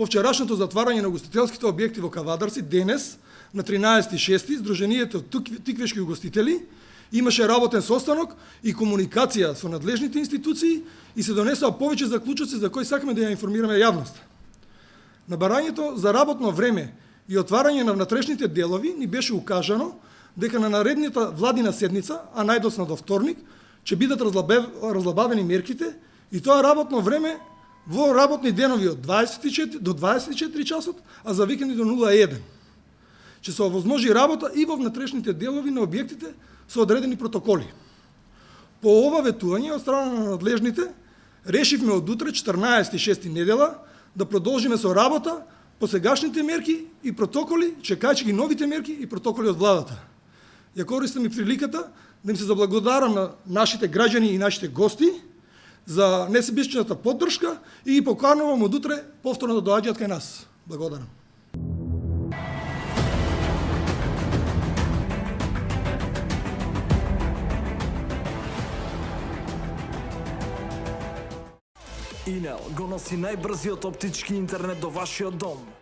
По вчерашното затварање на угостителските објекти во Кавадарци, денес, на 13.6, Сдруженијето Тиквешки угостители имаше работен состанок и комуникација со надлежните институции и се донесоа повеќе заклучоци за кои сакаме да ја информираме јавноста. На барањето за работно време и отварање на внатрешните делови ни беше укажано дека на наредната владина седница, а најдоцна до вторник, ќе бидат разлабавени мерките и тоа работно време во работни денови од 24 до 24 часот, а за викенди до 01. Ќе се овозможи работа и во внатрешните делови на објектите со одредени протоколи. По ова ветување од страна на надлежните, решивме од утре 14.6 недела да продолжиме со работа по сегашните мерки и протоколи, чекајќи ги новите мерки и протоколи од владата. Ја користам и приликата да им се заблагодарам на нашите граѓани и нашите гости за несебичната поддршка и ги поканувам од утре повторно да доаѓаат кај нас. Благодарам. Инел го носи најбрзиот оптички интернет до вашиот дом.